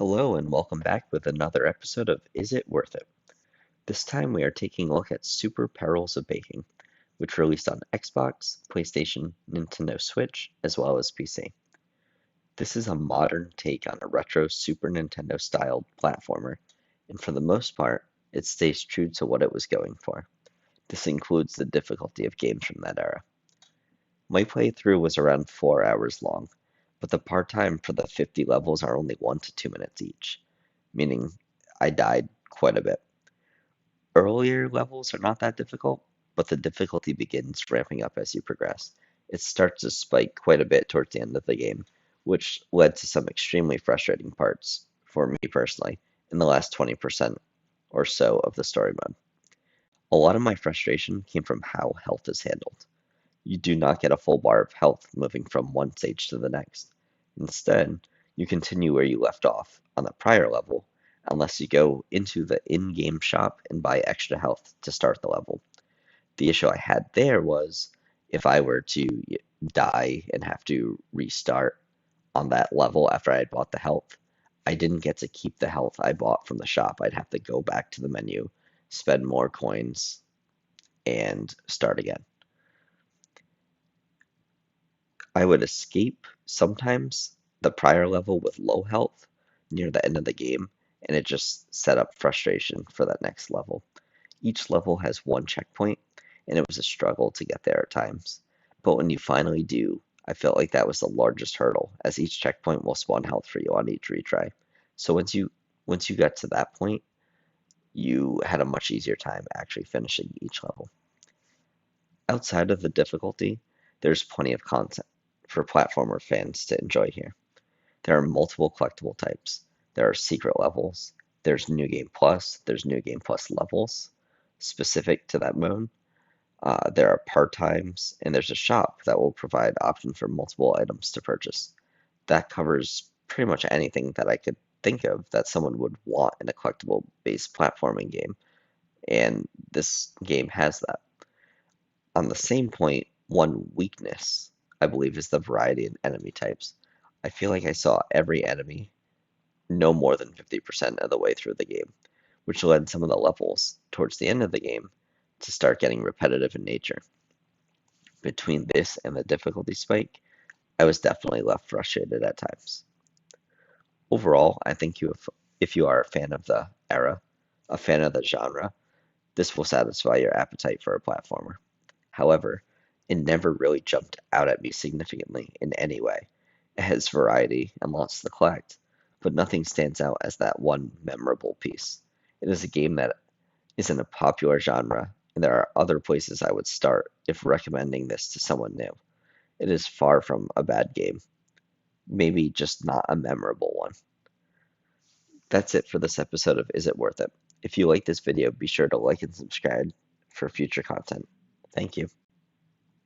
Hello and welcome back with another episode of Is It Worth It? This time we are taking a look at Super Perils of Baking, which released on Xbox, PlayStation, Nintendo Switch, as well as PC. This is a modern take on a retro Super Nintendo styled platformer, and for the most part, it stays true to what it was going for. This includes the difficulty of games from that era. My playthrough was around 4 hours long, but the part time for the 50 levels are only 1 to 2 minutes each, meaning I died quite a bit. Earlier levels are not that difficult, but the difficulty begins ramping up as you progress. It starts to spike quite a bit towards the end of the game, which led to some extremely frustrating parts for me personally in the last 20% or so of the story mode. A lot of my frustration came from how health is handled. You do not get a full bar of health moving from one stage to the next. Instead, you continue where you left off on the prior level, unless you go into the in-game shop and buy extra health to start the level. The issue I had there was if I were to die and have to restart on that level after I had bought the health, I didn't get to keep the health I bought from the shop. I'd have to go back to the menu, spend more coins, and start again. I would escape sometimes the prior level with low health near the end of the game, and it just set up frustration for that next level. Each level has one checkpoint, and it was a struggle to get there at times. But when you finally do, I felt like that was the largest hurdle, as each checkpoint will spawn health for you on each retry. So once you got to that point, you had a much easier time actually finishing each level. Outside of the difficulty, there's plenty of content for platformer fans to enjoy here. There are multiple collectible types. There are secret levels. There's New Game Plus. There's New Game Plus levels specific to that mode. There are part times, and there's a shop that will provide options for multiple items to purchase. That covers pretty much anything that I could think of that someone would want in a collectible based platforming game, and this game has that. On the same point, one weakness, I believe, is the variety in enemy types. I feel like I saw every enemy no more than 50% of the way through the game, which led some of the levels towards the end of the game to start getting repetitive in nature. Between this and the difficulty spike, I was definitely left frustrated at times. Overall, I think if you are a fan of the era, a fan of the genre, this will satisfy your appetite for a platformer. However, it never really jumped out at me significantly in any way. It has variety and lots to collect, but nothing stands out as that one memorable piece. It is a game that isn't a popular genre, and there are other places I would start if recommending this to someone new. It is far from a bad game, maybe just not a memorable one. That's it for this episode of Is It Worth It? If you like this video, be sure to like and subscribe for future content. Thank you.